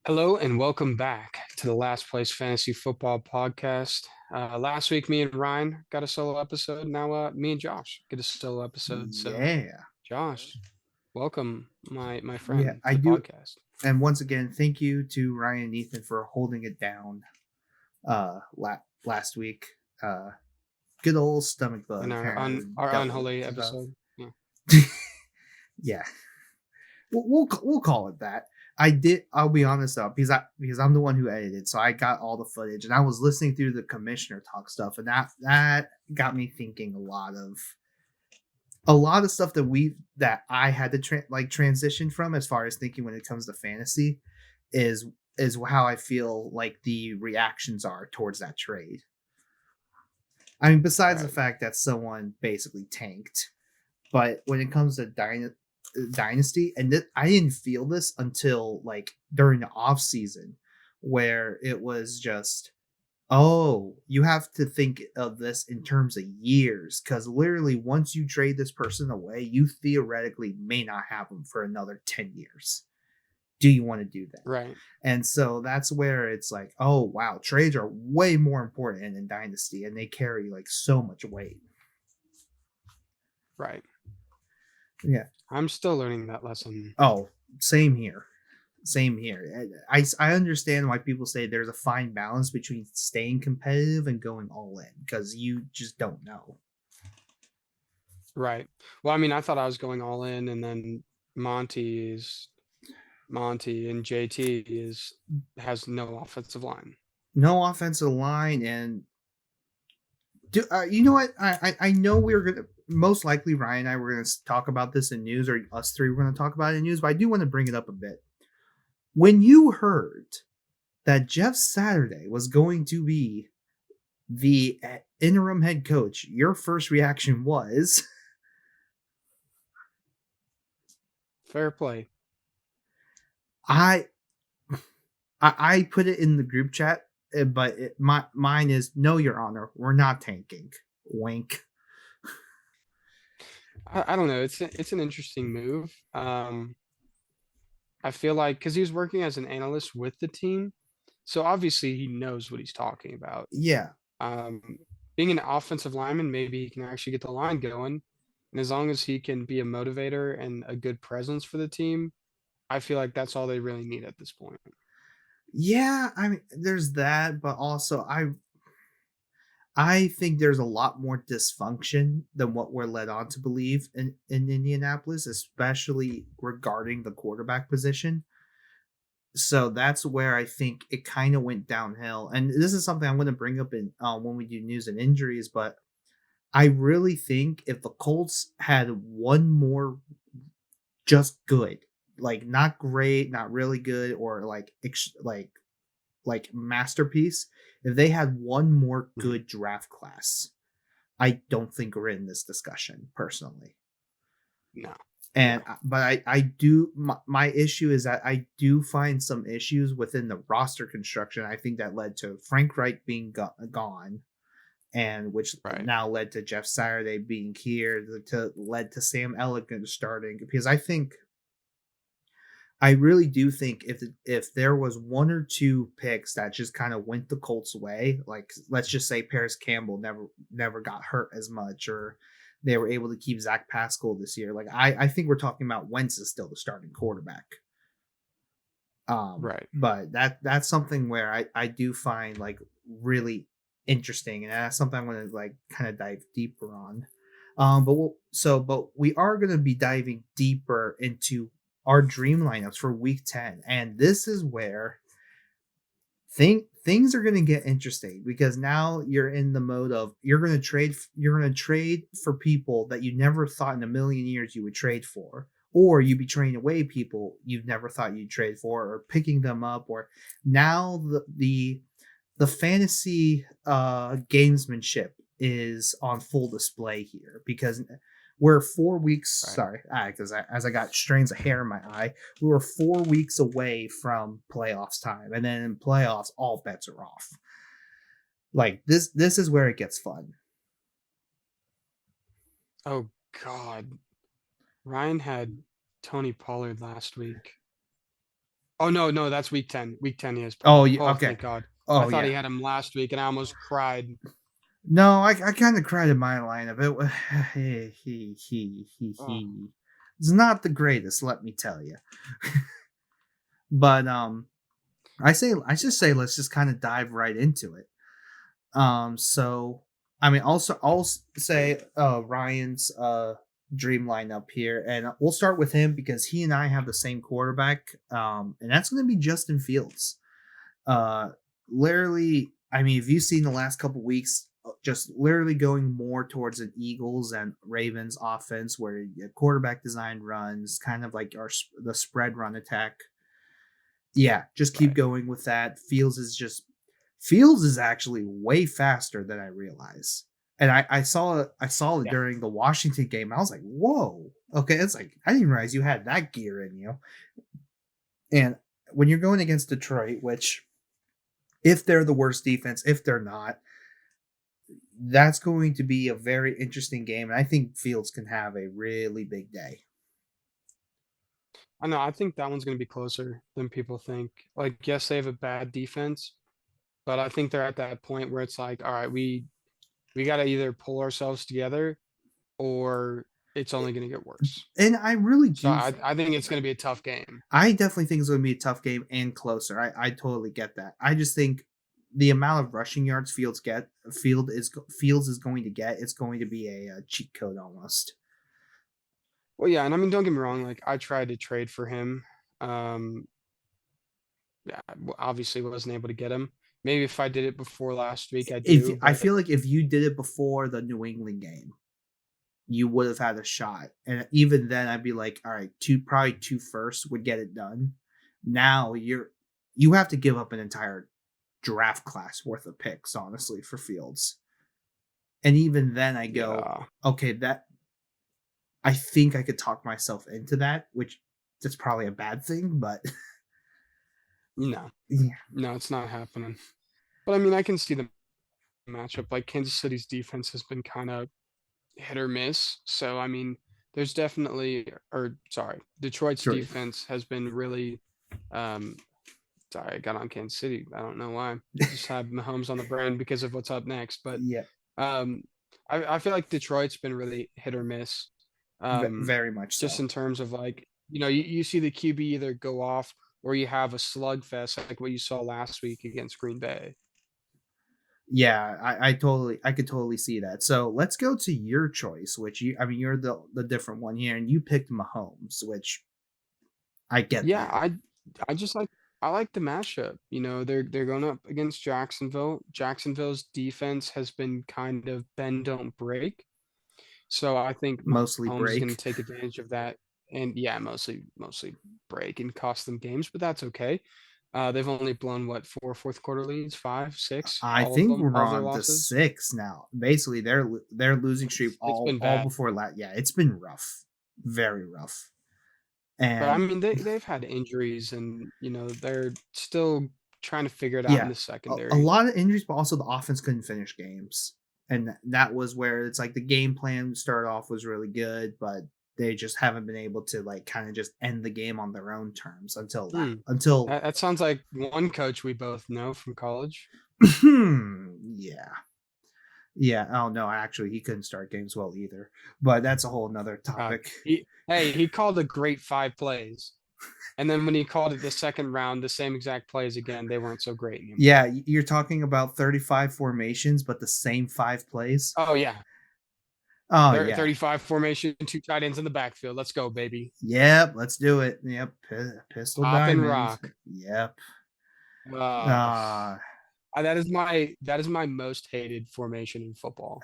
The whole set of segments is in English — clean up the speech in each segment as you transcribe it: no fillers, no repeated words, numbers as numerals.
Hello and welcome back to the Last Place Fantasy Football Podcast. Last week, me and Ryan got a solo episode. Now, me and Josh get a solo episode. So, Yeah. Josh, welcome, my Yeah, friend, I to the do. podcast. And once again, thank you to Ryan and Ethan for holding it down last week. Uh Good old stomach In bug our apparently our dealt with unholy stuff. episode. Yeah. Yeah. We'll call it that. I did. I'll be honest though, because I'm the one who edited, so I got all the footage, and I was listening through the commissioner talk stuff, and that got me thinking a lot of stuff that I had to transition from as far as thinking when it comes to fantasy is how I feel like the reactions are towards that trade. I mean, besides the Right. fact that someone basically tanked, but when it comes to Dynasty, and I didn't feel this until like during the off season, where it was just, oh, you have to think of this in terms of years, because literally once you trade this person away, you theoretically may not have them for another 10 years. Do you want to do that? Right. And so that's where it's like, oh wow, trades are way more important in Dynasty, and they carry like so much weight. Right. Yeah. I'm still learning that lesson. Oh, same here. Same here. I understand why people say there's a fine balance between staying competitive and going all in, because you just don't know. Right. Well, I mean, I thought I was going all in, and then Monty is Monty, and JT is has no offensive line. No offensive line, and you know what? I know we're gonna most likely Ryan and I were gonna talk about this in news, or us three were gonna talk about it in news, but I do want to bring it up a bit. When you heard that Jeff Saturday was going to be the interim head coach, your first reaction was, Fair play. I I put it in the group chat, but mine is, no, Your Honor, we're not tanking. Wink. I don't know. It's an interesting move. I feel like because he was working as an analyst with the team, so obviously he knows what he's talking about. Yeah, Um, Being an offensive lineman, maybe he can actually get the line going, and as long as he can be a motivator and a good presence for the team, I feel like that's all they really need at this point. yeah. I mean, there's that, but also I think there's a lot more dysfunction than what we're led on to believe in Indianapolis, especially regarding the quarterback position. So that's where I think it kind of went downhill. And this is something I'm going to bring up in when we do news and injuries. But I really think if the Colts had one more just good, like not great, not really good, or like masterpiece, if they had one more Mhm. good draft class, I don't think we're in this discussion personally. No, And no, but I do, my issue is that I do find some issues within the roster construction. I think that led to Frank Reich being gone, and which right, now led to Jeff Saturday being here, to led to Sam Elliott starting, because I really do think if there was one or two picks that just kind of went the Colts' way, like let's just say Paris Campbell never got hurt as much, or they were able to keep Zach Pascal this year. Like I think we're talking about Wentz is still the starting quarterback. right. But that's something where I do find like really interesting, and that's something I'm going to like kind of dive deeper on. But we are going to be diving deeper into our dream lineups for week 10, and this is where things are going to get interesting, because now you're in the mode of you're going to trade for people that you never thought in a million years you would trade for, or you'd be trading away people you've never thought you'd trade for, or picking them up, or now the fantasy gamesmanship is on full display here, because we're 4 weeks, Right. sorry, because as I got strains of hair in my eye, we were 4 weeks away from playoffs time, and then in playoffs all bets are off. Like this is where it gets fun. Oh God, Ryan had Tony Pollard last week. Oh no, no, that's week 10. Week 10 he has Oh, Purdy. Oh, okay. thank God. I Oh, thought yeah. he had him last week and I almost cried. No, I kind of cried in my lineup. It was Oh, It's not the greatest, let me tell you. But I just say let's just kind of dive right into it. So I mean, also say Ryan's dream lineup here, and we'll start with him because he and I have the same quarterback, and that's going to be Justin Fields. Uh, literally, I mean, if you've seen the last couple weeks, just literally going more towards an Eagles and Ravens offense where quarterback design runs, kind of like the spread run attack. Yeah, just keep right. going with that. Fields is actually way faster than I realize. And I saw it Yeah. during the Washington game. I was like, whoa. Okay, it's like I didn't realize you had that gear in you. And when you're going against Detroit, which if they're the worst defense, if they're not, that's going to be a very interesting game. And I think Fields can have a really big day. I know. I think that one's going to be closer than people think. Like, yes, they have a bad defense, but I think they're at that point where it's like, all right, we got to either pull ourselves together or it's only going to get worse. And I really So do. I think it's going to be a tough game. I definitely think it's going to be a tough game and closer. I totally get that. I just think the amount of rushing yards Fields is going to get, it's going to be a cheat code almost. Well, yeah, and I mean, don't get me wrong. Like, I tried to trade for him. Um, yeah, obviously wasn't able to get him. Maybe if I did it before last week, I If do. I But feel like if you did it before the New England game, you would have had a shot. And even then, I'd be like, all right, probably two firsts would get it done. Now you have to give up an entire draft class worth of picks, honestly, for Fields. And even then, I go, yeah, okay, that I think I could talk myself into that, which that's probably a bad thing, but no, yeah, no, it's not happening. But I mean, I can see the matchup. Like Kansas City's defense has been kind of hit or miss. So I mean, there's definitely, or sorry, Detroit's sure. defense has been really. Um, sorry, I got on Kansas City. I don't know why. Just have Mahomes on the brain because of what's up next. But Yeah, um, I feel like Detroit's been really hit or miss. very much Just so. in terms of like, you see the QB either go off or you have a slugfest like what you saw last week against Green Bay. Yeah, I could totally see that. So let's go to your choice, which I mean, you're the different one here, and you picked Mahomes, which I get Yeah, that. I just like I like the matchup. They're going up against Jacksonville. Jacksonville's defense has been kind of bend don't break. So I think Mostly Mahomes is going break. to take advantage of that. And yeah, mostly break and cost them games, but that's okay. They've only blown what, four fourth quarter leads, five, six, I all of think them, we're all of their on to losses. six now. Basically, their losing streak It's been all bad. before that. Yeah, it's been rough, very rough. But I And mean, they've had injuries, and they're still trying to figure it out in yeah, the a secondary. lot of injuries, but also the offense couldn't finish games, and that was where it's like the game plan started off was really good, but they just haven't been able to like kind of just end the game on their own terms Hmm. until That sounds like one coach we both know from college. yeah. Yeah. Oh no, actually he couldn't start games well either. But that's a whole nother topic. He called a great 5 plays, and then when he called it the second round, the same exact plays again, they weren't so great Yeah, anymore. you're talking about 35 formations, but the same five plays. Oh yeah, Oh yeah. 35 formation, two tight ends in the backfield. Let's go, baby. Yep, let's do it. Yep, pistol Pop and diamond. rock. Yep. Uh, Uh that is my most hated formation in football.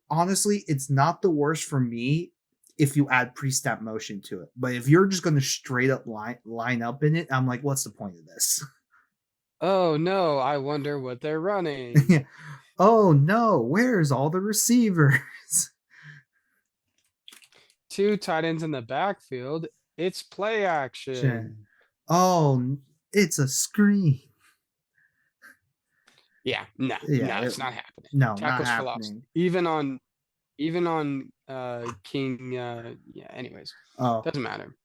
honestly, it's not the worst for me if you add pre-step motion to it. But if you're just going to straight up line up in it, I'm like, what's the point of this? Oh no, I wonder what they're running. Oh no, where's all the receivers? Two tight ends in the backfield. It's play action. Oh, it's a screen. Yeah, no, Yeah, no, it's not happening. no, not Tackles for loss. happening. Even on King. Yeah. Anyways, Oh, doesn't matter.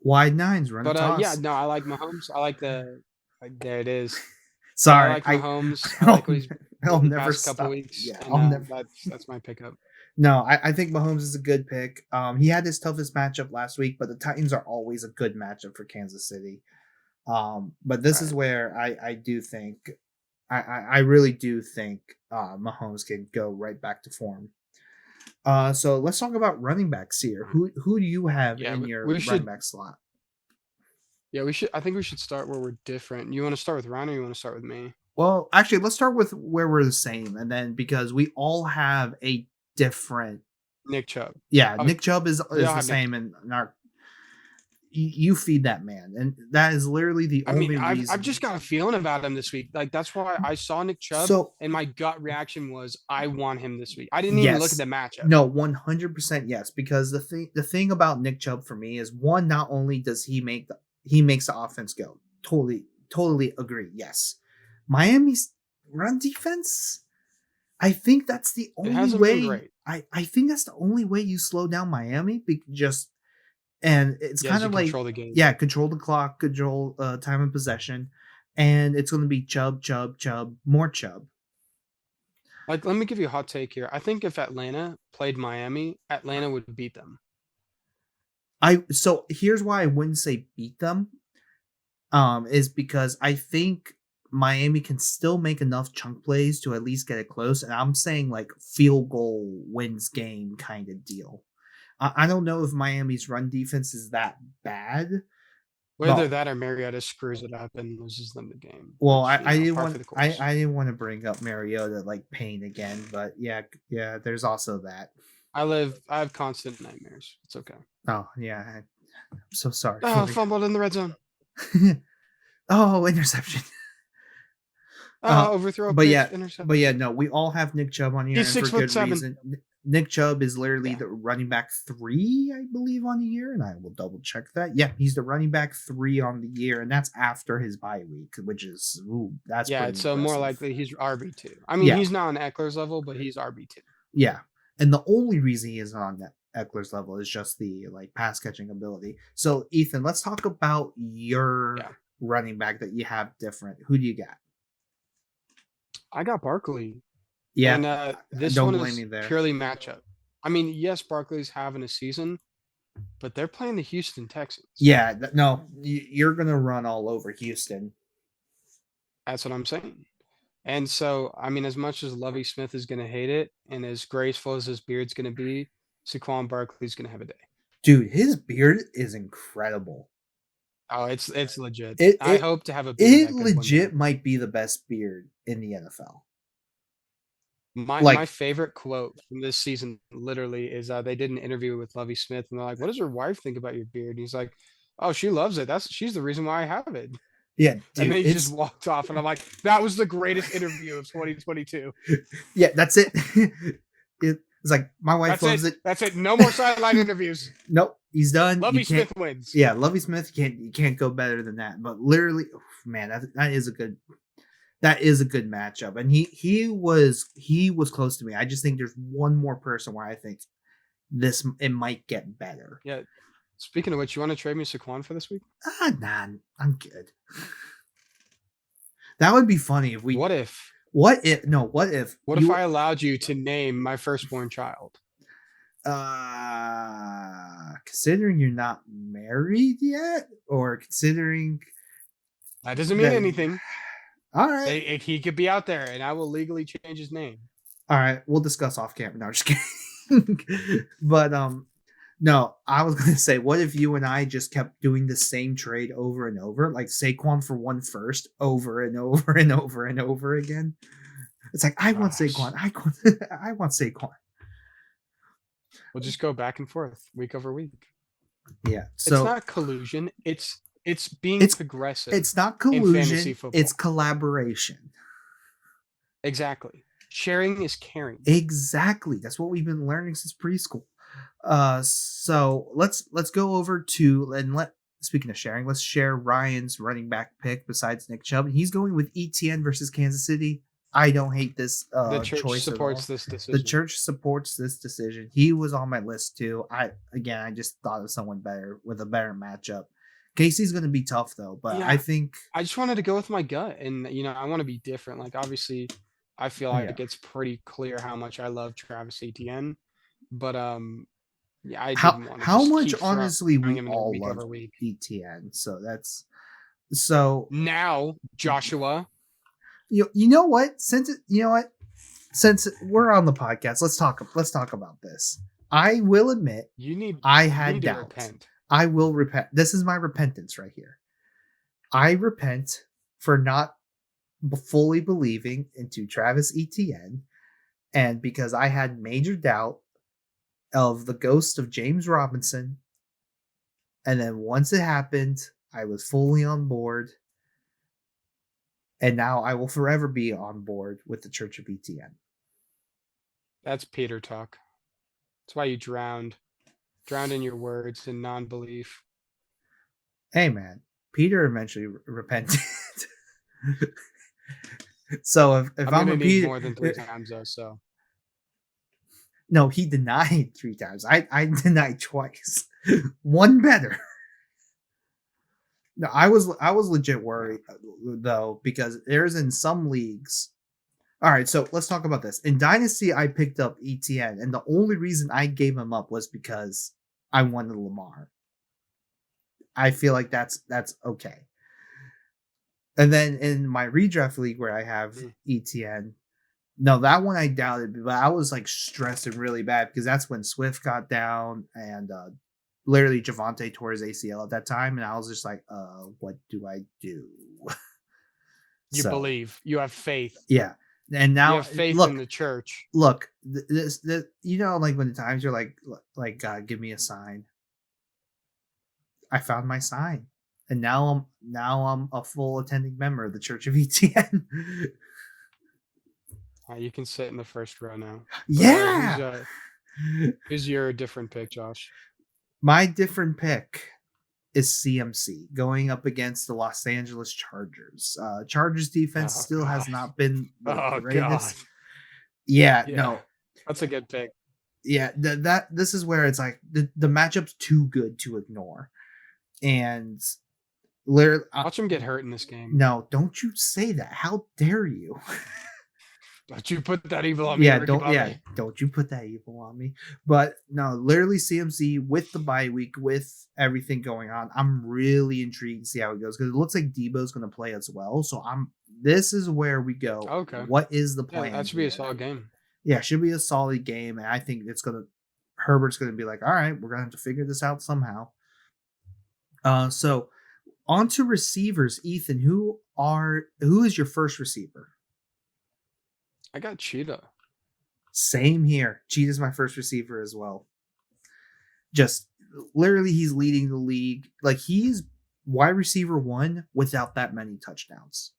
Wide nines, run a But yeah, toss. no, I like Mahomes. I like the like, there it is. But I Sorry, like Mahomes. I I'll, like what he's I'll did the never past couple stop. weeks, Yeah, and I'll never. that's my pickup. No, I think Mahomes is a good pick. He had his toughest matchup last week, but the Titans are always a good matchup for Kansas City. But this is Right. where I do think I really do think Mahomes can go right back to form. So let's talk about running backs here. Who do you have Yeah, in your we running should. back slot? Yeah, we should. I think we should start where we're different. You want to start with Ryan, or you want to start with me? Well, actually, let's start with where we're the same, and then because we all have a different. Nick Chubb. Yeah, Oh, Nick Chubb we is all the have Nick. same, and our you feed that man, and that is literally the I mean, only I've reason. just got a feeling about him this week. Like that's why I saw Nick Chubb, So and my gut reaction was I want him this week. I didn't even look at yes, the matchup. no, 100% yes, because the thing about Nick Chubb for me is one, not only does he makes the offense go. Totally agree. Yes, Miami's run defense. I think that's the It only hasn't been way. great. I think that's the only way you slow down Miami. Just and it's Yeah, as kind you of like control the game. yeah, control the clock, control time of possession, and it's going to be Chubb, more Chubb. Like, let me give you a hot take here. I think if Atlanta played Miami, Atlanta would beat them. So here's why I wouldn't say beat them. Is because I think Miami can still make enough chunk plays to at least get it close, and I'm saying like field goal wins game kind of deal. I don't know if Miami's run defense is that bad, Whether but that or Mariota screws it up and loses them the game, well, which, I didn't par for want the course. I didn't want to bring up Mariota like pain again, but yeah, there's also that. I have constant nightmares. It's okay. Oh yeah, I'm so sorry Oh, for you. fumbled in the red zone. Oh, interception. Uh, Overthrow but pick, yeah, interception. no, we all have Nick Chubb on here, He's and for six foot good seven. reason. Nick Chubb is literally Yeah. the running back 3, I believe, on the year, and I will double check that. Yeah, he's the running back 3 on the year, and that's after his bye week, which is that's Yeah, pretty it's so more impressive. likely he's RB2. I mean, Yeah, he's not on Eckler's level, but he's RB2. yeah, and the only reason he is on that Eckler's level is just the like pass catching ability. So, Ethan, let's talk about your Yeah. running back that you have different. Who do you got? I got Barkley. Yeah, And this don't one blame is me there. purely matchup. I mean, yes, Barkley's having a season, but they're playing the Houston Texans. Yeah, no, you're gonna run all over Houston. That's what I'm saying. And so, I mean, as much as Lovey Smith is going to hate it, and as graceful as his beard's going to be, Saquon Barkley's going to have a day. Dude, his beard is incredible. Oh, it's legit. It I it hope to have a beard it that good one day. legit might be the best beard in the NFL. My Like, favorite quote from this season literally is they did an interview with Lovey Smith, and they're like, "What does your wife think about your beard?" And he's like, "Oh, she loves it. She's the reason why I have it." yeah, And dude, then he just it's walked off, and I'm like, "That was the greatest interview of 2022." yeah, that's it. It's like my wife That's loves it. it. That's it. No more sideline interviews. Nope, he's done. Lovey You can't. Smith wins. Yeah, Lovey Smith you can't go better than that. But literally, oh, man, that is a good matchup, and he was close to me. I just think there's one more person where I think it might get better. Yeah. Speaking of which, you want to trade me Saquon for this week? Nah, I'm good. That would be funny if we. What if? What if? No. What if? What if I allowed you to name my firstborn child? Considering you're not married yet, or considering That doesn't mean that, anything. all right, He could be out there, and I will legally change his name. all right, we'll discuss off camera. No, just kidding. But no, I was gonna say, what if you and I just kept doing the same trade over and over, like Saquon for one first, over and over and over and over again? It's like I want Saquon, I want Saquon. We'll just go back and forth week over week. Yeah, so it's not collusion. It's being progressive. It's not in fantasy collusion. football. It's collaboration. Exactly. Sharing is caring. Exactly. That's what we've been learning since preschool. So let's go over to speaking of sharing, let's share Ryan's running back pick besides Nick Chubb. And he's going with Etienne versus Kansas City. I don't hate this The church choice at supports all. this The decision. church supports this decision. He was on my list too. I just thought of someone better with a better matchup. Casey's going to be tough though, but I Yeah, think I just wanted to go with my gut, and I want to be different. Like obviously, I feel yeah. like it's pretty clear how much I love Travis Etienne, but yeah, I didn't want to How just much keep throwing honestly we him in there all week love over week. ETN. So that's so Now, Joshua, you know what? Since we're on the podcast, let's talk about this. I will admit you need I you had need to doubt. repent. I will repent. This is my repentance right here. I repent for not fully believing into Travis Etienne, and because I had major doubt of the ghost of James Robinson, and then once it happened, I was fully on board, and now I will forever be on board with the Church of Etienne. That's Peter talk. That's why you drowned in your words and non-belief. Hey man, Peter eventually repented. So if I'm I'm gonna a need Peter, more than 3 times though. So no, he denied 3 times. I denied twice. One better. No, I was legit worried though, because there's in some leagues. All right, so let's talk about this. In Dynasty, I picked up ETN, and the only reason I gave him up was because I wanted Lamar. I feel like that's okay. And then in my redraft league where I have ETN, no, that one I doubted, but I was like stressing really bad because that's when Swift got down and literally Javante tore his ACL at that time, and I was just like, what do I do? you So believe, you have faith, yeah, and you now have faith in look, the church. this you know, like when the times you're like God, give me a sign. I found my sign, and now I'm a full attending member of the Church of ETN. You can sit in the first row now. But Yeah. who's your different pick, Josh? My different pick is CMC going up against the Los Angeles Chargers. Chargers defense Oh still has God. not been the Oh God. greatest. Yeah, Yeah, no. that's a good pick. Yeah, that this is where it's like the matchup's too good to ignore. And literally, Watch him get hurt in this game. no, don't you say that. How dare you? Don't you put that evil on me, Ricky Bobby. Don't you put that evil on me. But no, literally CMC with the bye week, with everything going on, I'm really intrigued to see how it goes, because it looks like Debo's going to play as well. So this is where we go. Okay. What is the Yeah, plan that should be here? a solid game. Yeah, it should be a solid game, and I think Herbert's gonna be like, all right, we're gonna have to figure this out somehow. So on to receivers, Ethan. Who is your first receiver? I got Cheetah. Same here. Cheetah's my first receiver as well. Just literally, he's leading the league. Like, he's wide receiver 1 without that many touchdowns.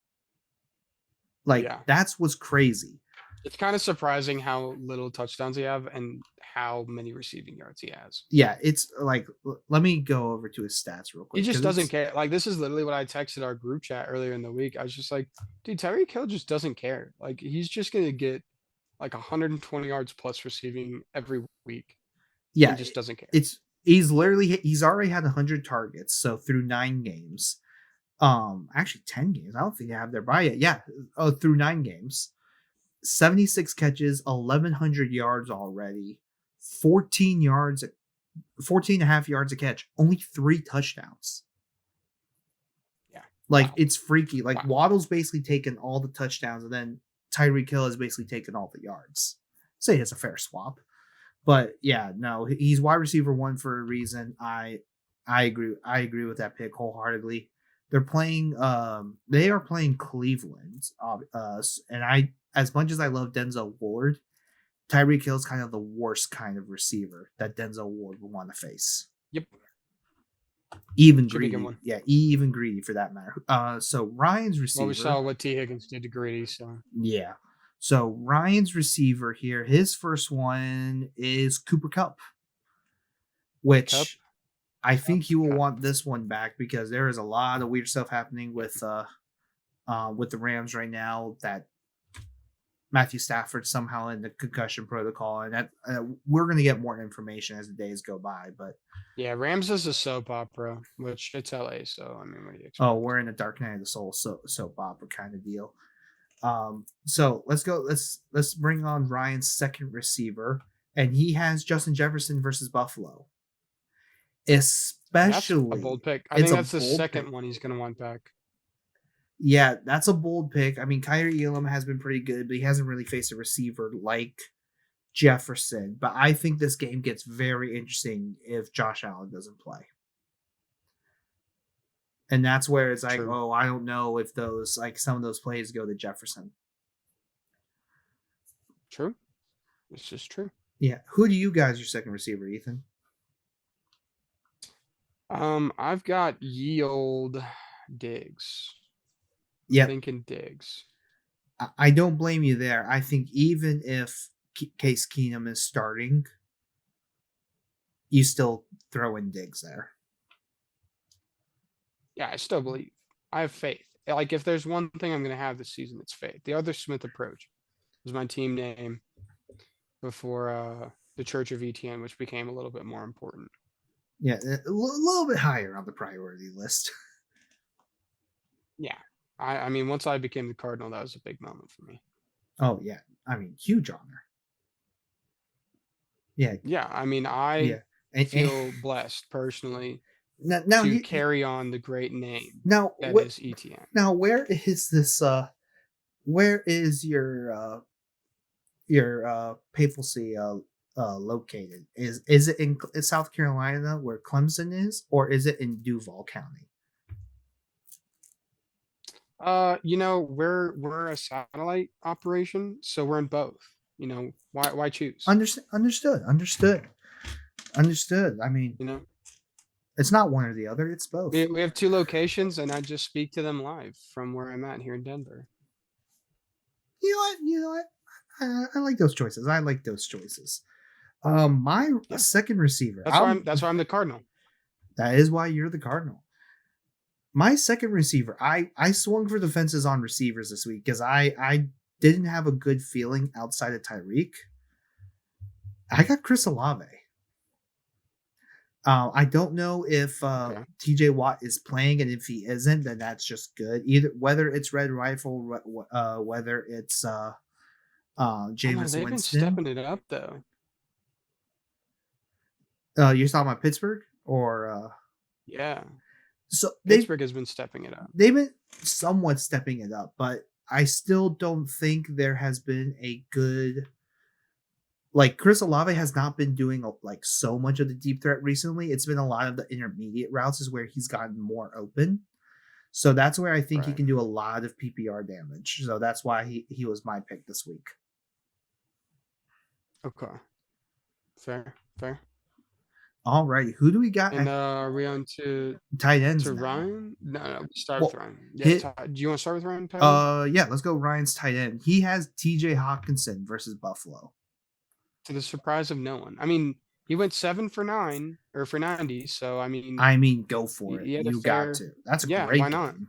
Like, Yeah. that's what's crazy. It's kind of surprising how little touchdowns he have and how many receiving yards he has. Yeah, it's like, let me go over to his stats real quick. He just doesn't care. Like, this is literally what I texted our group chat earlier in the week. I was just like, dude, Tyreek Hill just doesn't care. Like, he's just going to get like 120 yards plus receiving every week. Yeah, and just doesn't care. He's already had 100 targets, so through 9 games. Actually 10 games. I don't think they have their bye yet. Yeah, through 9 games. 76 catches, 1100 yards already. 14 and a half yards a catch. Only 3 touchdowns. Yeah. Like, wow. It's freaky. Like, wow. Waddle's basically taken all the touchdowns, and then Tyreek Hill has basically taken all the yards. Say it's a fair swap. But yeah, no, he's wide receiver 1 for a reason. I agree. I agree with that pick wholeheartedly. They are playing Cleveland. And as much as I love Denzel Ward, Tyreek Hill is kind of the worst kind of receiver that Denzel Ward would want to face. Yep. Even greedy. Yeah, even greedy for that matter. So Ryan's receiver. Well, we saw what T. Higgins did to Greedy, so yeah. So Ryan's receiver here, his first one is Cooper Kupp, which I think he will want this one back, because there is a lot of weird stuff happening with the Rams right now that Matthew Stafford somehow in the concussion protocol, and that we're going to get more information as the days go by. But Yeah, Rams is a soap opera, which it's LA, so I mean, what do you oh, expect? we're in a Dark Night of the Soul soap opera kind of deal. So let's go. Let's bring on Ryan's second receiver, and he has Justin Jefferson versus Buffalo. That's a bold Especially, pick. I it's think a that's the bold pick. second one he's gonna want back. Yeah, that's a bold pick. I mean, Kyrie Elam has been pretty good, but he hasn't really faced a receiver like Jefferson. But I think this game gets very interesting if Josh Allen doesn't play. And that's where it's like, True. oh, I don't know if those like some of those plays go to Jefferson. True. This is true. Yeah. Who do you guys your second receiver, Ethan? I've got ye old Diggs. Yep. Thinking Diggs. I don't blame you there. I think even if Case Keenum is starting, you still throw in Diggs there. Yeah, I still believe. I have faith. Like if there's one thing I'm gonna have this season, it's faith. The Other Smith approach was my team name before the Church of Etienne, which became a little bit more important. Yeah, a little bit higher on the priority list. Yeah. I mean, once I became the Cardinal, that was a big moment for me. Oh yeah, I mean, huge honor. Yeah, Yeah, I mean, I yeah. And feel blessed personally now to you carry on the great name now that what is Etienne. now where is this where is your papacy located? Is it in South Carolina where Clemson is, or is it in Duval County? We're a satellite operation, so we're in both. Why choose? Understood. I mean, You know, it's not one or the other; it's both. we have two locations, and I just speak to them live from where I'm at here in Denver. You know what? I like those choices. I like those choices. My Yeah, second receiver. that's why I'm the Cardinal. That is why you're the Cardinal. My second receiver. I swung for the fences on receivers this week because I didn't have a good feeling outside of Tyreek. I got Chris Olave. I don't know if Okay. TJ Watt is playing, and if he isn't, then that's just good. Either whether it's Red Rifle, whether it's I don't know. Jameis They've been Winston. stepping it up though. You're talking about Pittsburgh, or Yeah, so Pittsburgh has been stepping it up. they've been somewhat stepping it up, but I still don't think there has been a good like Chris Olave has not been doing like so much of the deep threat recently. It's been a lot of the intermediate routes is where he's gotten more open. So that's where I think he Right. can do a lot of PPR damage. So that's why he was my pick this week. Okay. Fair. Fair. All right, who do we got And at are we on tight ends to now? Ryan? No, we start with Well, Ryan. Yeah. hit Do you want to start with Ryan Tyler? yeah, let's go Ryan's tight end. He has TJ Hawkinson versus Buffalo. To the surprise of no one. I mean, he went 7 for 9 or for 90. So I mean, I mean, go for it. he had a You got fair. to. That's a Yeah. Why great not? game.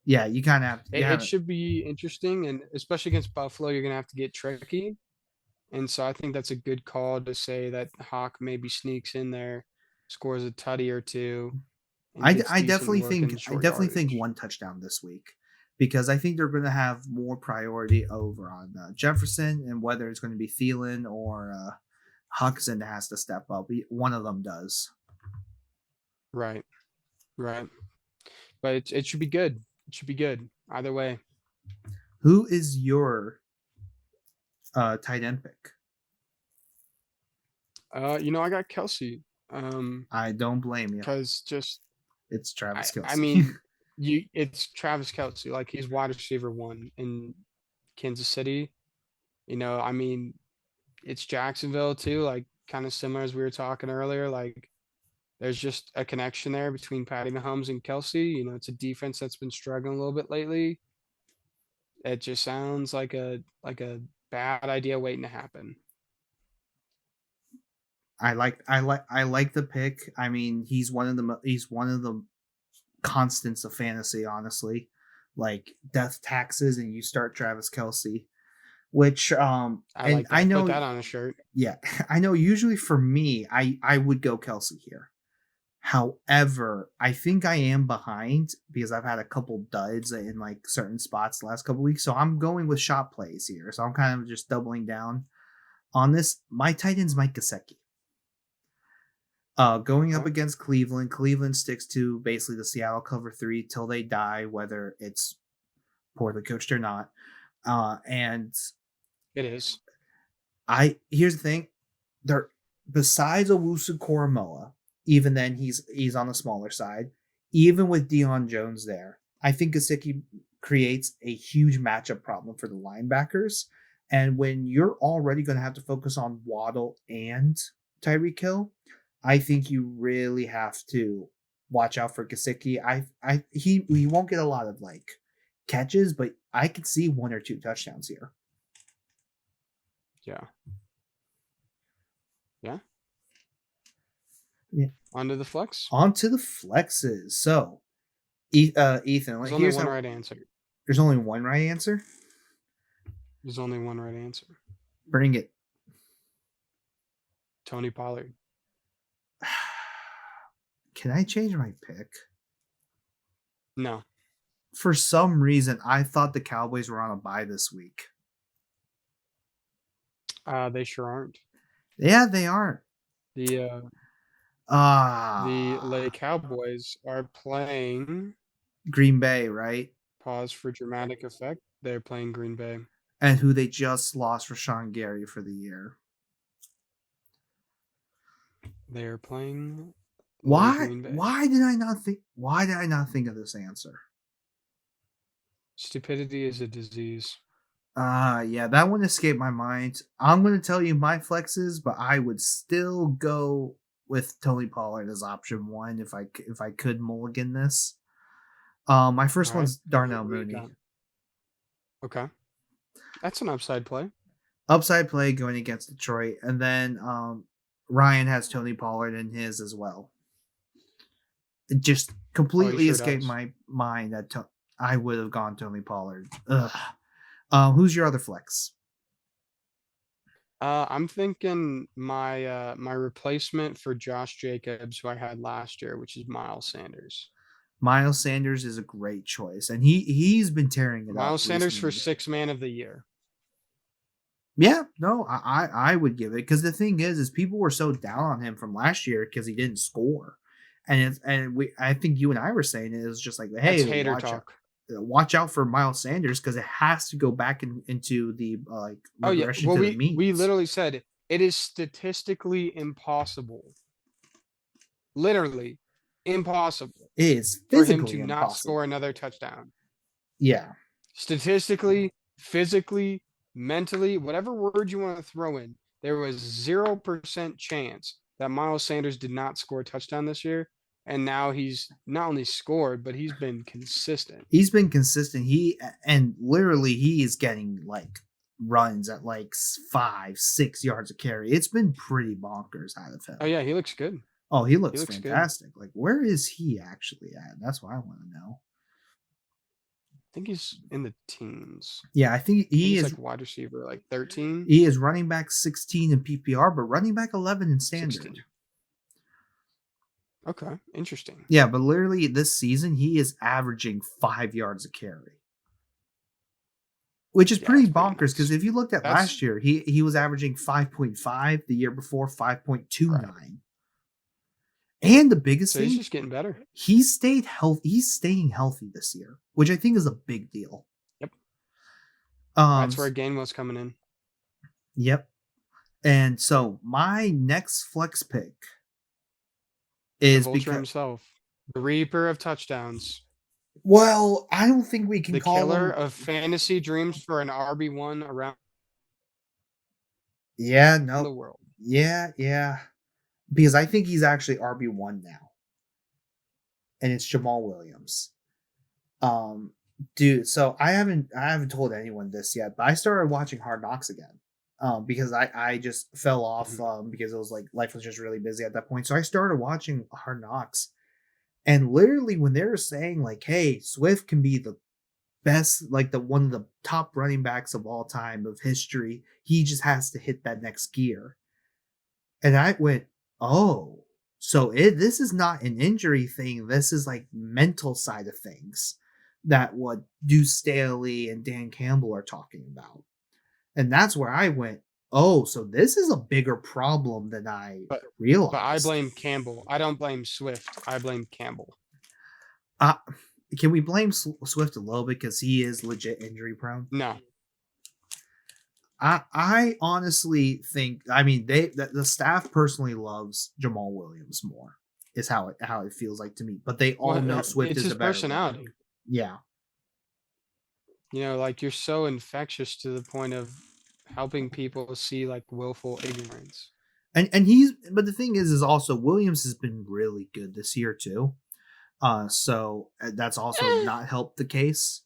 Yeah, you kind of have to. You It have should be interesting, and especially against Buffalo, you're gonna have to get tricky. And so I think that's a good call to say that Hawk maybe sneaks in there, scores a tutty or two, and gets decent work in the I short definitely think yardage. one touchdown this week because I think they're going to have more priority over on Jefferson and whether it's going to be Thielen or Hawkinson that has to step up. One of them does. Right, right. But it should be good. It should be good either way. Who is your tight end pick? I got Kelsey. I don't blame you. Because just It's I Travis I Kelsey. mean, it's Travis Kelsey. Like he's wide receiver one in Kansas City. I mean, it's Jacksonville too. Like kind of similar as we were talking earlier. Like there's just a connection there between Patty Mahomes and Kelsey. It's a defense that's been struggling a little bit lately. It just sounds like a bad idea waiting to happen. I like the pick. I mean, he's one of the constants of fantasy, honestly. Like death taxes, and you start Travis Kelsey. which I and like I that. Put know, that on a shirt. yeah, I know usually for me, I would go Kelsey here. However, I think I am behind because I've had a couple duds in like certain spots the last couple weeks. So I'm going with shot plays here. So I'm kind of just doubling down on this. My Titans Mike Gesicki. Going up Okay. against Cleveland. Cleveland sticks to basically the Seattle cover three till they die, whether it's poorly coached or not. And It is. here's the thing. There besides Owusu Koromoa, even then he's on the smaller side. Even with Deion Jones there, I think Gesicki creates a huge matchup problem for the linebackers. And when you're already going to have to focus on Waddle and Tyreek Hill, I think you really have to watch out for Gesicki. He won't get a lot of like catches, but I could see 1 or 2 touchdowns here. Yeah. Yeah. Yeah. Onto the flex. On to the flexes. So, Ethan, There's only here's one how. right answer. There's only one right answer. There's only one right answer. Bring it. Tony Pollard. Can I change my pick? No. For some reason, I thought the Cowboys were on a bye this week. They sure aren't. Yeah, they aren't. The Ah, LA Cowboys are playing. Green Bay, right? Pause for dramatic effect. They're playing Green Bay. And who they just lost Rashawn Gary for the year. They're playing Green Bay. Why did I not think? Why did I not think of this answer? Stupidity is a disease. Yeah, that one escaped my mind. I'm going to tell you my flexes, but I would still go with Tony Pollard as option one if I could mulligan this. My first All right. one's Darnell What do you Mooney. got? Okay. That's an upside play. Upside play going against Detroit, and then Ryan has Tony Pollard in his as well. It just completely sure escaped does. my mind that I would have gone Tony Pollard. Ugh. Who's your other flex? I'm thinking my replacement for Josh Jacobs, who I had last year, which is Miles Sanders. Miles Sanders is a great choice, and he's been tearing it up. Miles Sanders for recently. 6th man of the year. Yeah, no, I would give it because the thing is people were so down on him from last year because he didn't score, I think you and I were saying it was just like, hey, That's hater talk. Watch out for Miles Sanders because it has to go back into the regression to the means. We literally said it is statistically impossible. Literally impossible. It is for him physically to impossible. not score another touchdown. Yeah. Statistically, physically, mentally, whatever word you want to throw in, there was 0% chance that Miles Sanders did not score a touchdown this year. And now he's not only scored, but he's been consistent. He's been consistent. And literally he is getting like runs at like 5-6 yards a carry. It's been pretty bonkers out of him. Oh yeah, he looks good. Oh, he looks fantastic. Good. Like, where is he actually at? That's what I want to know. I think he's in the teens. Yeah, I think he's like wide receiver, like 13. He is running back 16 in PPR, but running back 11 in standard. 16. Okay, interesting. Yeah, but literally this season he is averaging 5 yards a carry, which is pretty bonkers because if you looked at last year, he was averaging 5.5. The year before 5.29. Right. And the biggest thing, he's just getting better. He's staying healthy this year, which I think is a big deal. Yep. That's where Gainwell's coming in. Yep. And so my next flex pick is the Vulture himself, the Reaper of touchdowns. Well, I don't think we can the call killer him of fantasy dreams for an RB1 around. Yeah, no. The world. Yeah. Because I think he's actually RB1 now. And it's Jamal Williams. Dude, so I haven't told anyone this yet, but I started watching Hard Knocks again. Because I just fell off because it was like life was just really busy at that point. So I started watching Hard Knocks. And literally when they were saying like, hey, Swift can be the best, like the one of the top running backs of all time of history. He just has to hit that next gear. And I went, oh, so this is not an injury thing. This is like mental side of things that what Deuce Staley and Dan Campbell are talking about. And that's where I went, oh, so this is a bigger problem than I But I realized. blame Campbell. I don't blame Swift. I blame Campbell. Uh, can we blame Swift a little bit because he is legit injury prone? No. I honestly think, I mean, the staff personally loves Jamal Williams more is how it feels like to me, but they all know Well, Swift it's is his the better runner. personality. Yeah. You know, like you're so infectious to the point of helping people see like willful ignorance. And but the thing is also Williams has been really good this year too. So that's also Eh, not helped the case.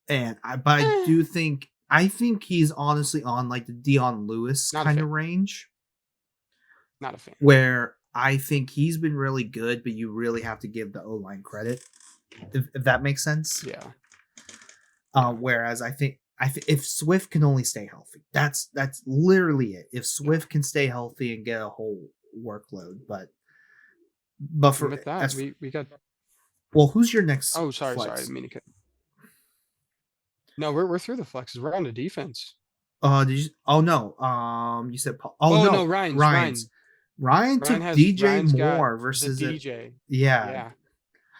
But I eh. do think, I think he's honestly on like the Dion Lewis Not a kind fan. of range Not a fan. where I think he's been really good, but you really have to give the O line credit, if that makes sense. Yeah. Yeah. Whereas I think if Swift can only stay healthy, that's literally it. If Swift can stay healthy and get a whole workload, but And for with that, as we got. well, who's your next Oh, sorry. I flex? didn't mean to cut. No, we're through the flexes. We're on the defense. Did you? Oh no. You said Paul. Oh Oh no, no, Ryan's Ryan's. Ryan took DJ Ryan's got Moore the versus it. DJ. Yeah, Yeah,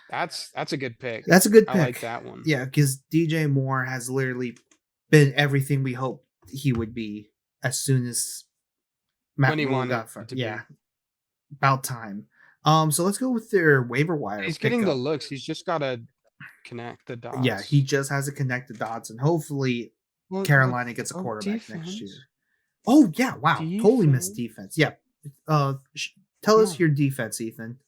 that's a good pick. that's a good I like pick. that one. Yeah, because DJ Moore has literally been everything we hoped he would be as soon as When Matt he Rule wanted got fired. to Yeah, be. about time. So let's go with their waiver wire He's getting the pickup. looks. He's just got to connect the Yeah, he dots. just has to connect the dots, and hopefully What? Carolina gets a Oh, quarterback next year. defense. Oh yeah, wow, totally missed Defense. defense. Yeah, tell Come us on. your defense, Ethan.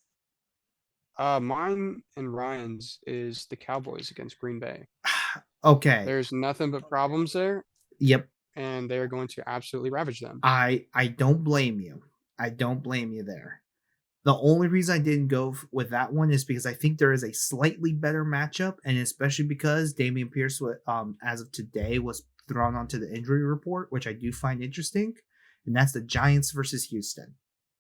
Mine and Ryan's is the Cowboys against Green Bay. Okay. There's nothing but problems there, Yep. and they're going to absolutely ravage them. I don't blame you. I don't blame you there. The only reason I didn't go with that one is because I think there is a slightly better matchup, and especially because Damian Pierce, as of today, was thrown onto the injury report, which I do find interesting, and that's the Giants versus Houston.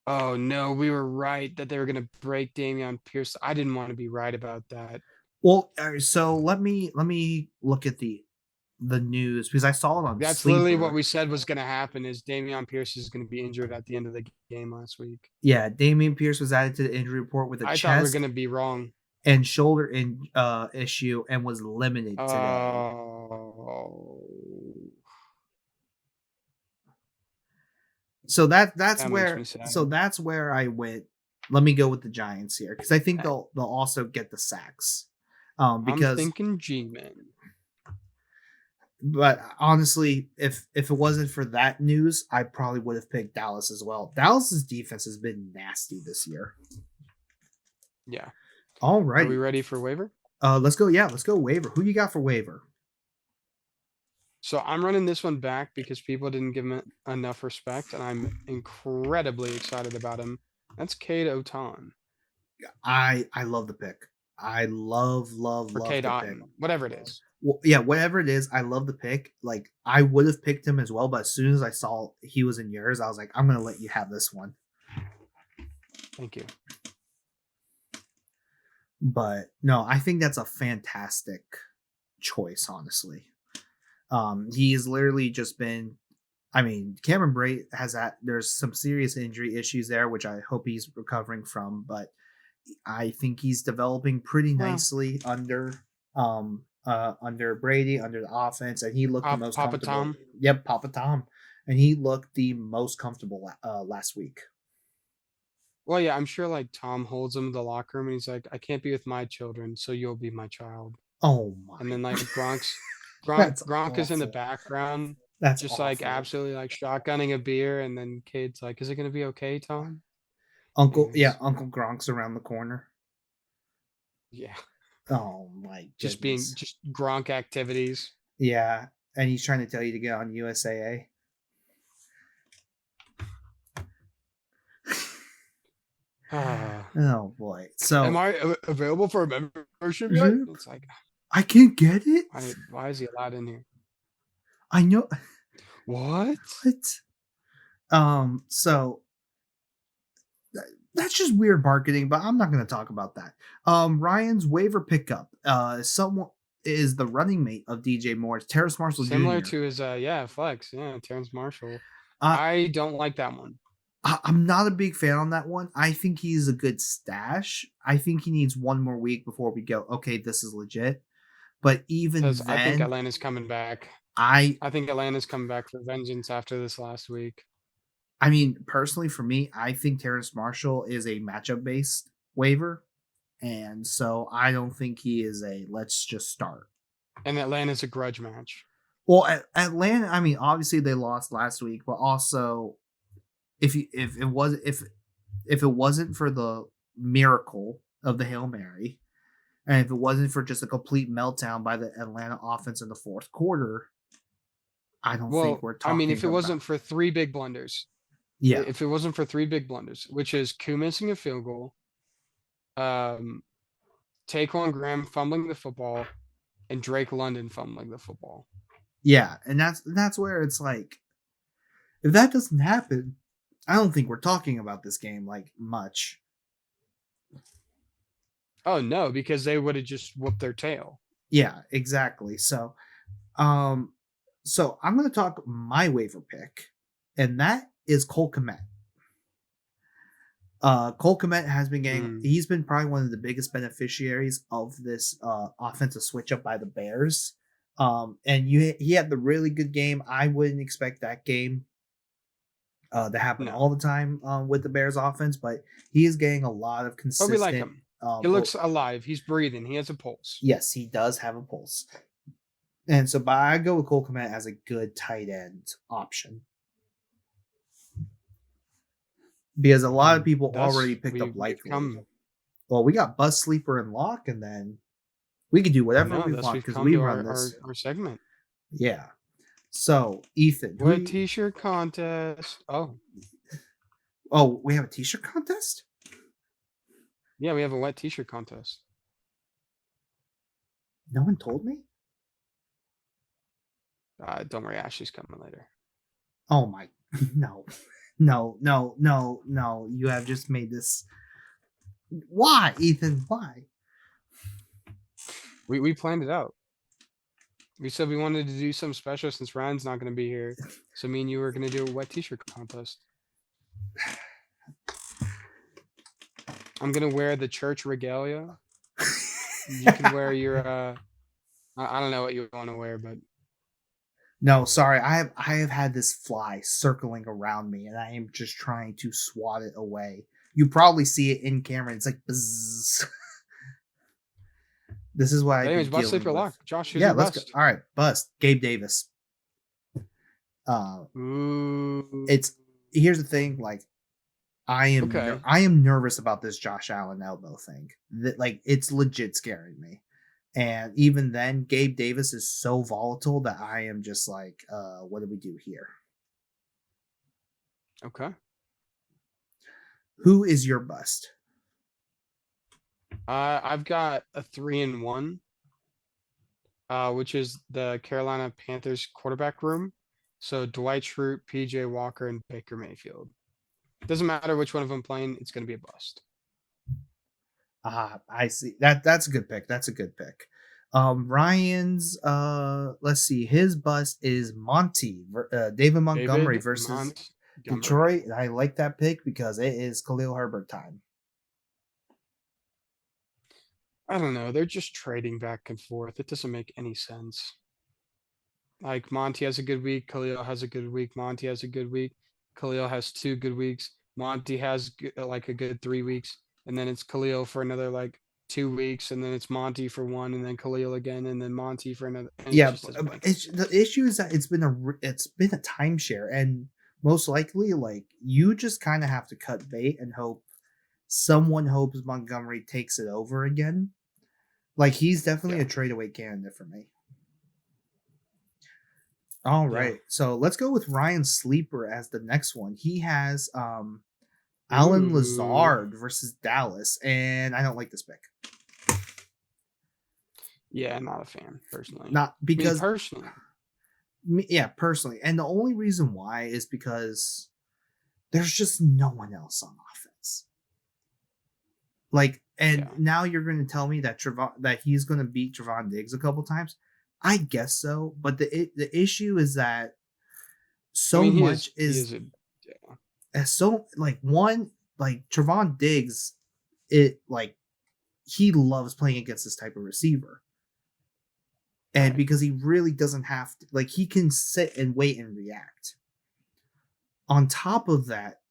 Oh no, we were right that they were going to break Dameon Pierce. I didn't want to be right about that. Well, so let me look at the news because I saw it on That's literally what Sleeper. we said was going to happen is Dameon Pierce is going to be injured at the end of the game last week. Yeah, Damian Pierce was added to the injury report with a I thought we were chest going to be wrong. and shoulder issue and was limited today. Oh, So that's that makes me where sad. I went. Let me go with the Giants here because I think they'll also get the sacks. I'm Because thinking G-Men. but honestly, if it wasn't for that news, I probably would have picked Dallas as well. Dallas's defense has been nasty this year. Yeah. All Are we righty. ready for waiver? Let's go. Yeah, let's go waiver. Who you got for waiver? So I'm running this one back because people didn't give him enough respect, and I'm incredibly excited about him. That's Cade Oton I love the pick. I love or love Cade the pick. Otten, whatever it is. Well, yeah, whatever it is, I love the pick. Like I would have picked him as well, but as soon as I saw he was in yours, I was like, I'm gonna let you have this one. Thank you. But no, I think that's a fantastic choice, honestly. He has literally just been. I mean, Cameron Brate has that. There's some serious injury issues there, which I hope he's recovering from. But I think he's developing pretty Well, nicely under Brady, under the offense, and he looked the most Papa comfortable. Tom. Yep, Papa Tom, and he looked the most comfortable last week. Well, yeah, I'm sure like Tom holds him in the locker room and he's like, I can't be with my children, so you'll be my child. Oh my! And then like That's Gronk is in the awful. background, That's just like awful. absolutely like shotgunning a beer, and then kid's like, is it gonna be okay, Tom? Yeah, Anyways, Uncle Gronk's around the corner. yeah, Oh my just being goodness. just Gronk activities. Yeah, and he's trying to tell you to get on USAA. Ah, Oh boy. am So I available for a membership yet? mhm. It's like I can't get it. Why is he allowed in here? I know What? what. So that's just weird marketing, but I'm not going to talk about that. Ryan's waiver pickup. Someone is the running mate of DJ Moore, Terrace Marshall Similar Jr. to his flex, yeah, Terrence Marshall. Uh, I don't like that one I'm not a big fan on that one. I think he's a good stash. I think he needs one more week before we go, okay, this is legit. But even because I think then, Atlanta's coming back. I I think Atlanta's coming back for vengeance after this last week. I mean, personally for me, I think Terrace Marshall is a matchup based waiver. And so I don't think he is a let's just start. And Atlanta's a grudge match. Well, Atlanta, I mean, obviously they lost last week, but also if it wasn't for the miracle of the Hail Mary, and if it wasn't for just a complete meltdown by the Atlanta offense in the fourth quarter, I don't think Well, we're I mean, talking if it about. wasn't for three big blunders, Yeah, if it wasn't for three big blunders, which is Koo missing a field goal, um, Taquan Graham fumbling the football, and Drake London fumbling the football. yeah, and that's where it's like, if that doesn't happen, I don't think we're talking about this game like much. Oh no, because they would have just whooped their tail. Yeah, exactly. Um, so I'm going to talk my waiver pick, and that is Cole Kmet. Cole Kmet has been he's been probably one of the biggest beneficiaries of this offensive switch up by the Bears. And he had the really good game. I wouldn't expect that game to happen all the time with the Bears offense, but he is getting a lot of But consistent. we like him. He looks alive. He's breathing. He has a pulse. Yes, he does have a pulse. And so, but I go with Cole Kmet as a good tight end option. Because a lot of people already picked up Likely. Well, we got Bus Sleeper and Lock, and then we can do whatever we want because we run this. Our segment. Yeah. So, Ethan. What t-shirt contest? Oh, we have a t-shirt contest? Yeah, we have a wet t-shirt contest. No one told me? Don't worry, Ashley's coming later. Oh my, no. No. You have just made this. Why, Ethan? Why? We planned it out. We said we wanted to do something special since Ryan's not going to be here. So me and you were going to do a wet t-shirt contest. I'm going to wear the church regalia. You can wear your, I don't know what you want to wear, but. No, sorry. I have had this fly circling around me, and I am just trying to swat it away. You probably see it in camera. It's like bzzz. This is why. Anyways, bust sleeper lock. Josh, who's yeah, your let's bust? go. All right, bust. Gabe Davis. It's here's the thing. Like, I am nervous about this Josh Allen elbow thing. That like it's legit scaring me. And even then, Gabe Davis is so volatile that I am just like, what do we do here? Okay. Who is your bust? I've got a 3-1, which is the Carolina Panthers quarterback room. So Dwight Schrute, PJ Walker, and Baker Mayfield. Doesn't matter which one of them playing, it's going to be a bust. I see. That's a good pick. That's a good pick. Ryan's let's see, his bust is David Montgomery versus Detroit. And I like that pick because it is Khalil Herbert time. I don't know. They're just trading back and forth. It doesn't make any sense. Like Monty has a good week, Khalil has a good week, Monty has a good week, Khalil has 2 good weeks, Monty has like a good 3 weeks, and then it's Khalil for another like 2 weeks, and then it's Monty for 1, and then Khalil again, and then Monty for another. Yeah, the issue is that it's been a timeshare, and most likely, like, you just kind of have to cut bait and hope someone hopes Montgomery takes it over again. Like, he's definitely a trade away candidate for me. All right, so let's go with Ryan Sleeper as the next one. He has Allen Lazard versus Dallas, and I don't like this pick. Yeah, not a fan personally. Not I mean, because personally, yeah, personally. And the only reason why is because there's just no one else on offense. Like, and yeah. now you're going to tell me that that he's going to beat Trevon Diggs a couple times. I guess so, but the issue is that I so mean, much he is is a yeah. so like one like Trevon Diggs, it like he loves playing against this type of receiver. And Right. because he really doesn't have to, like, he can sit and wait and react. On top of that,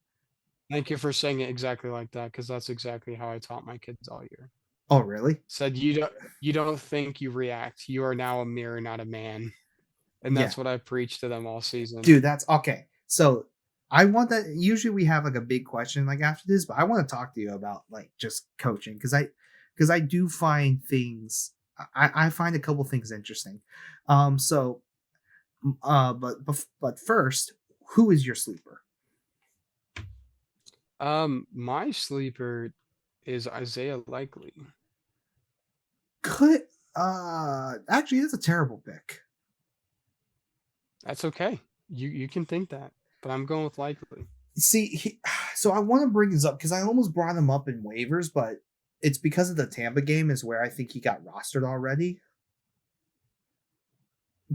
Thank you for saying it exactly like that, because that's exactly how I taught my kids all year. oh really? Said you don't think, you react. You are now a mirror, not a man. And Yeah, that's what I preach to them all season. dude, that's okay. So I want that. Usually we have like a big question like after this, but I want to talk to you about like just coaching because I do find things. I find a couple things interesting. So but first, who is your sleeper? My sleeper is Isaiah Likely. Could actually that's a terrible pick. That's okay. You can think that, but I'm going with Likely. See, so I want to bring this up because I almost brought him up in waivers, but it's because of the Tampa game is where I think he got rostered already.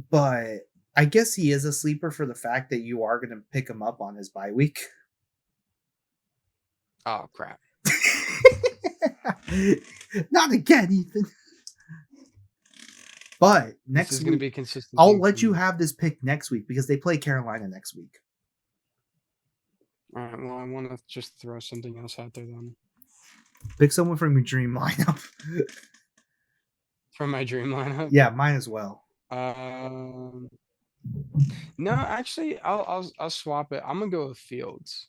But I guess he is a sleeper for the fact that you are going to pick him up on his bye week. Oh crap. Not again, Ethan. But This next is going to week, be a consistent I'll thing for let you me. have this pick next week because they play Carolina next week. All right. Well, I want to just throw something else out there then. Pick someone from your dream lineup. From my dream lineup. Yeah, mine as well. Um, no, actually, I'll swap it. I'm gonna go with Fields.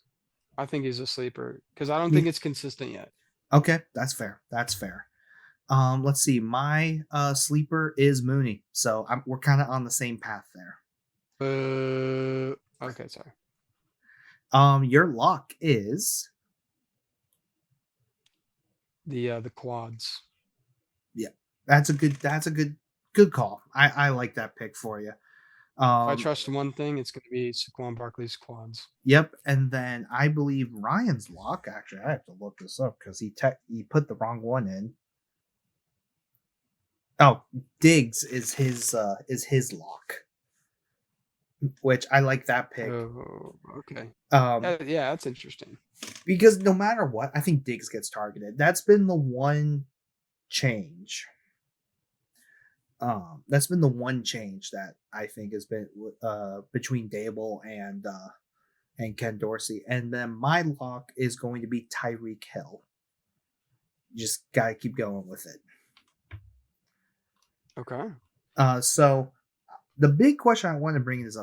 I think he's a sleeper because I don't Yeah. think it's consistent yet. Okay, that's fair. That's fair. Let's see. My sleeper is Mooney, so we're kind of on the same path there. Okay, sorry. Your lock is The quads. yeah. That's a good call. I like that pick for you. If I Um, trust one thing, it's gonna be Saquon Barkley's quads. yep. And then I believe Ryan's lock. Actually, I have to look this up because he put the wrong one in. Oh, Diggs is his lock, which I like that pick. Oh, okay. Um, Yeah, that's interesting. because no matter what, I think Diggs gets targeted. That's been the one change. That's been the one change that I think has been between Dable and Ken Dorsey. And then my lock is going to be Tyreek Hill. You just gotta keep going with it. Okay. So the big question I want to bring it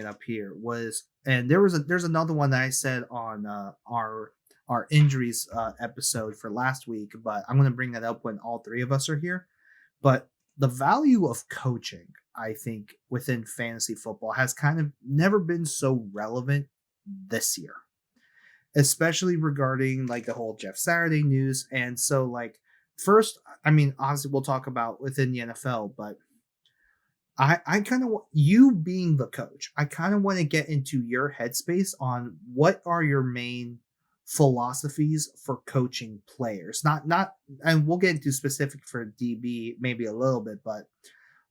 up here was, and there's another one that I said on our injuries episode for last week, but I'm going to bring that up when all three of us are here. But the value of coaching, I think, within fantasy football has kind of never been so relevant this year, especially regarding like the whole Jeff Saturday news. And so, like, first, I mean, obviously, we'll talk about within the NFL, but I kind of you being the coach, I kind of want to get into your headspace on what are your main philosophies for coaching players. Not and we'll get into specific for DB maybe a little bit, but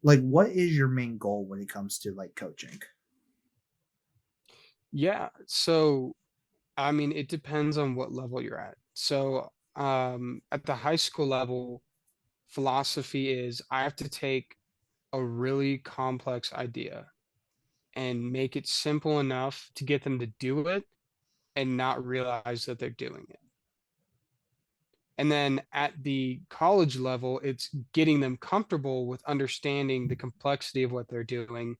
like what is your main goal when it comes to like coaching? Yeah. So, I mean, it depends on what level you're at. So, at the high school level, philosophy is I have to take a really complex idea and make it simple enough to get them to do it and not realize that they're doing it. And then at the college level, it's getting them comfortable with understanding the complexity of what they're doing.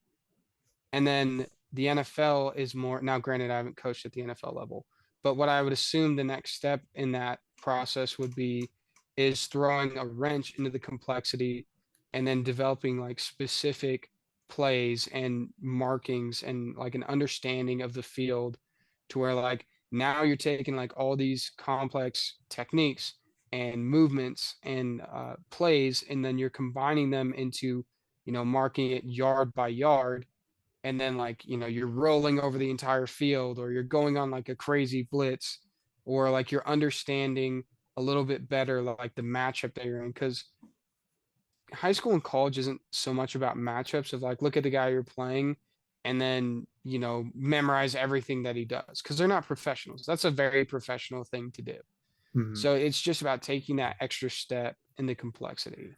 And then the NFL is more now, granted, I haven't coached at the NFL level, but what I would assume the next step in that process would be is throwing a wrench into the complexity and then developing like specific plays and markings and like an understanding of the field to where like now you're taking like all these complex techniques and movements and plays, and then you're combining them into, marking it yard by yard, and then like, you're rolling over the entire field, or you're going on like a crazy blitz, or like you're understanding a little bit better like the matchup that you're in. Because high school and college isn't so much about matchups of like, look at the guy you're playing and then, memorize everything that he does, because they're not professionals. That's a very professional thing to do. Mhm. So it's just about taking that extra step in the complexity.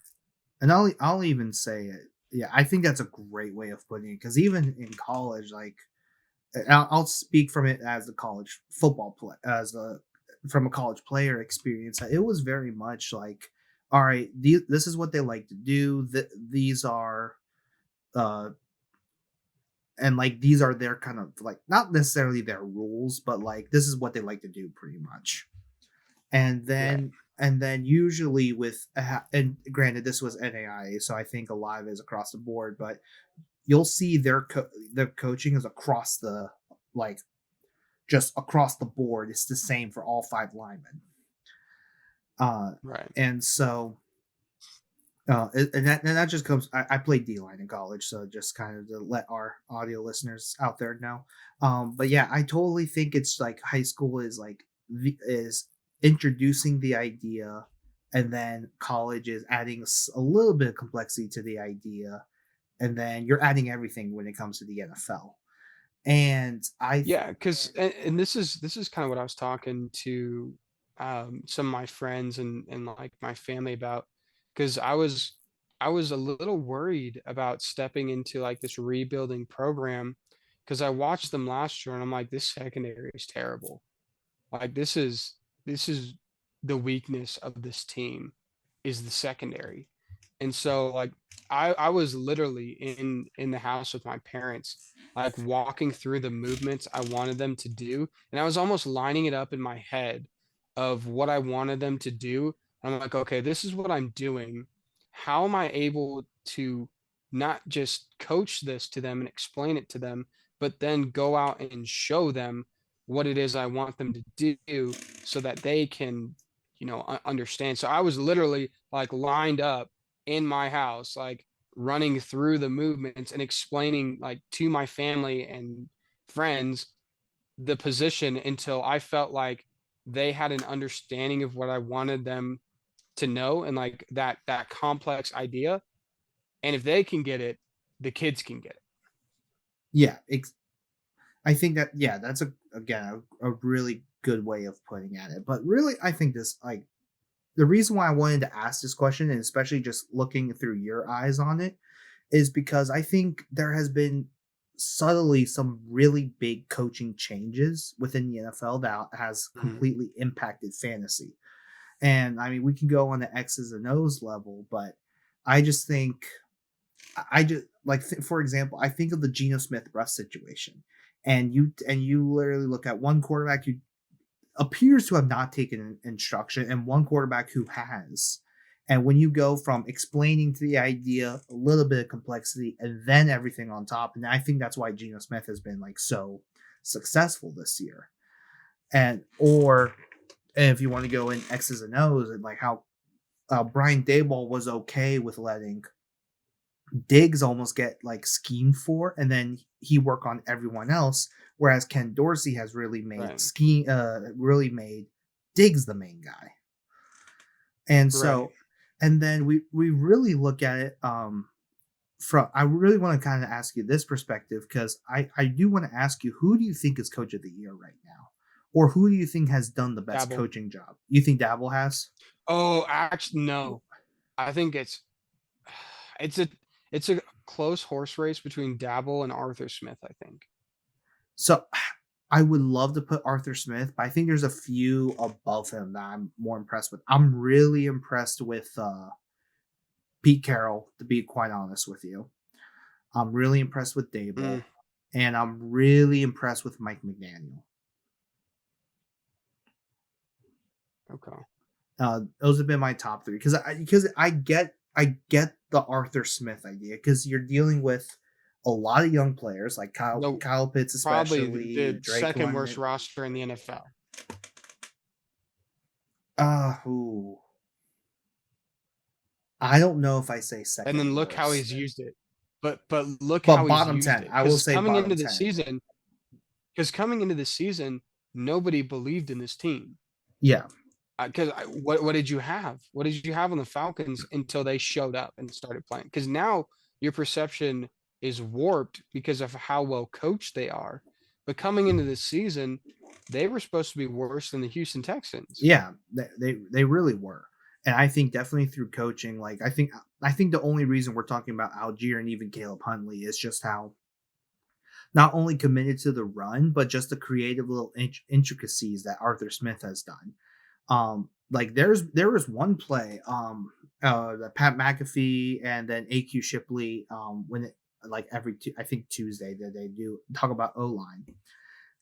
And I'll even say it. Yeah, I think that's a great way of putting it because even in college, like I'll speak from it as a college football play, as a from a college player experience. It was very much like, all right, this is what they like to do. These are, uh, and like these are their kind of like not necessarily their rules, but like this is what they like to do, pretty much. And Right. then usually with and granted this was NAIA, so I think a lot of it is across the board, but you'll see their coaching is across the like just across the board. It's the same for all five linemen. Uh, Right. and so and that just comes. I played D line in college, so just kind of to let our audio listeners out there know. But yeah, I totally think it's like high school is like is introducing the idea, and then college is adding a little bit of complexity to the idea, and then you're adding everything when it comes to the NFL. And Yeah, because and this is kind of what I was talking to some of my friends and like my family about, because I was a little worried about stepping into like this rebuilding program, because I watched them last year and I'm like, this secondary is terrible. Like this is the weakness of this team, is the secondary. And so like I was literally in the house with my parents, like walking through the movements I wanted them to do, and I was almost lining it up in my head of what I wanted them to do. And I'm like, okay, this is what I'm doing. How am I able to not just coach this to them and explain it to them, but then go out and show them what it is I want them to do, so that they can, understand. So I was literally like lined up in my house, like running through the movements and explaining like to my family and friends the position, until I felt like they had an understanding of what I wanted them to know, and like that complex idea. And if they can get it, the kids can get it. yeah, I think that yeah, that's again a really good way of putting at it. But really, I think this like the reason why I wanted to ask this question, and especially just looking through your eyes on it, is because I think there has been subtly some really big coaching changes within the NFL that has Mhm. completely impacted fantasy. And I mean, we can go on the X's and O's level, but I just think I just like for example, I think of the Geno Smith Russ situation, and you literally look at one quarterback who appears to have not taken instruction, and one quarterback who has. And when you go from explaining to the idea, a little bit of complexity, and then everything on top, and I think that's why Geno Smith has been like so successful this year. And if you want to go in X's and O's and like how Brian Daboll was okay with letting Diggs almost get like schemed for, and then he work on everyone else. Whereas Ken Dorsey has Right. really made Diggs the main guy. And Right. so, and then we really look at it from. I really want to kind of ask you this perspective because I do want to ask you, who do you think is coach of the year right now, or who do you think has done the best Dabble. coaching job? You think Dabble has? Oh, actually, no. I think it's a it's a close horse race between Dabble and Arthur Smith, I think. So I would love to put Arthur Smith, but I think there's a few above him that I'm more impressed with. I'm really impressed with Pete Carroll, to be quite honest with you. I'm really impressed with Mm, Dable, and I'm really impressed with Mike McDaniel. okay. Those have been my top three because I get the Arthur Smith idea because you're dealing with a lot of young players like The Kyle Pitts, Probably especially the Drake second worst London. roster in the NFL. Who? I don't know if I say And second then look how worst, he's used it. But look but how he's bottom used 10. it. I will say bottom 10. Because coming into the season, nobody believed in this team. Yeah. Because what did you have? What did you have on the Falcons until they showed up and started playing? Because now your perception is warped because of how well coached they are. But coming into this season, they were supposed to be worse than the Houston Texans. Yeah, they really were. And I think definitely through coaching, like I think the only reason we're talking about Algier and even Caleb Huntley is just how not only committed to the run, but just the creative little intricacies that Arthur Smith has done. Like there was one play, the Pat McAfee and then AQ Shipley, when it, like I think Tuesday that they do talk about O line,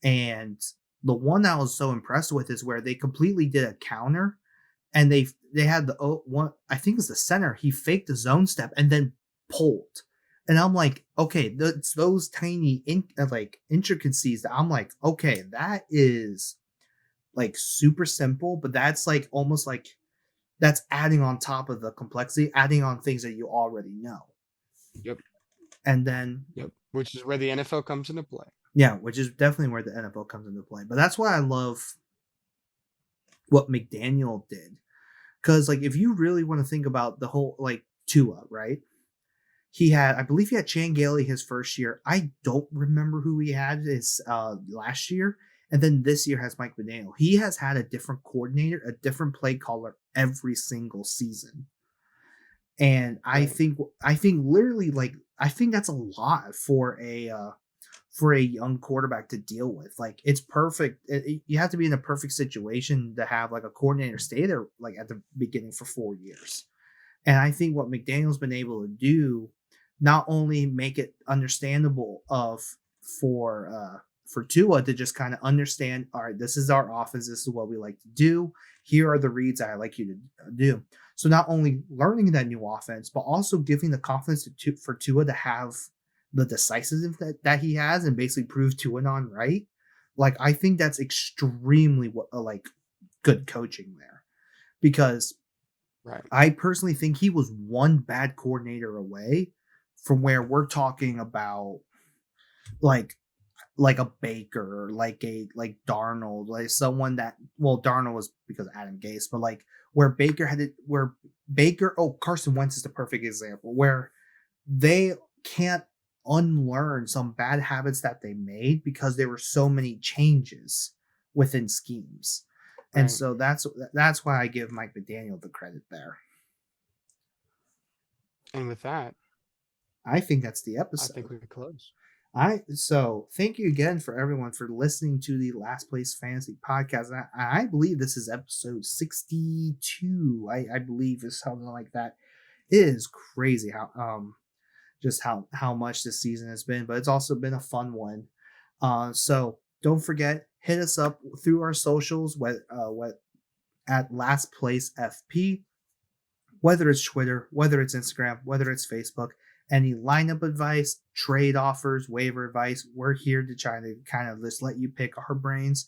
and the one that I was so impressed with is where they completely did a counter, and they had the one, I think it's the center. He faked the zone step and then pulled, and I'm like, okay, it's those tiny like intricacies that I'm like, okay, that is like super simple, but that's like almost like that's adding on top of the complexity, adding on things that you already know. Yep. And then, Yep. Which is where the NFL comes into play. yeah, which is definitely where the NFL comes into play. But that's why I love what McDaniel did. Because, like, if you really want to think about the whole, like, Tua, right? I believe he had Chan Gailey his first year. I don't remember who he had his last year. And then this year has Mike McDaniel. He has had a different coordinator, a different play caller every single season. And Right. I think literally, like, I think that's a lot for a young quarterback to deal with. Like, it's perfect. You have to be in a perfect situation to have like a coordinator stay there like at the beginning for 4 years. And I think what McDaniel's been able to do, not only make it understandable for Tua to just kind of understand, all right, this is our offense, this is what we like to do. Here are the reads I like you to do. So not only learning that new offense, but also giving the confidence for Tua to have the decisiveness that he has and basically prove Tua right. Like, I think that's extremely like good coaching there, because Right. I personally think he was one bad coordinator away from where we're talking about like a Baker, like Darnold, like someone that, well, Darnold was because of Adam Gase, but like where Baker, oh, Carson Wentz is the perfect example where they can't unlearn some bad habits that they made because there were so many changes within schemes. And Right. so that's why I give Mike McDaniel the credit there. And with that, I think that's the I think episode. we could close. So thank you again for everyone for listening to the Last Place Fantasy podcast. I believe this is episode 62. I believe is something like that. It is crazy how just how much this season has been, but it's also been a fun one. So don't forget, hit us up through our socials, what at Last Place FP, whether it's Twitter, whether it's Instagram, whether it's Facebook. Any lineup advice, trade offers, waiver advice, we're here to try to kind of just let you pick our brains,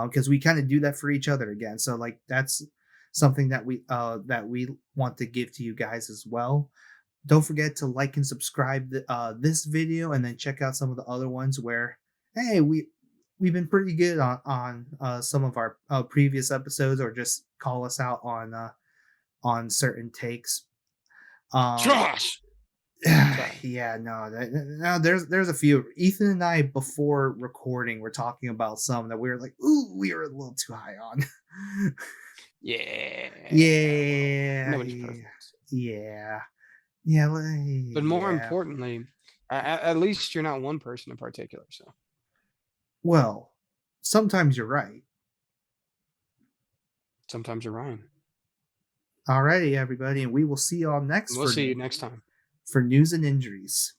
because we kind of do that for each other again. So like that's something that we want to give to you guys as well. Don't forget to like and subscribe this video, and then check out some of the other ones where, hey, we've been pretty good on some of our previous episodes, or just call us out on certain takes. Josh. Yeah, no, there's a few. Ethan and I before recording were talking about some that we were like, ooh, we were a little too high on. Yeah. Yeah, Well, nobody's perfect. yeah. But more Yeah. importantly, at least you're not one person in particular. So Well, sometimes you're right. sometimes you're Ryan. Alrighty, everybody, and we will see y'all next And we'll see you next time. for news and injuries.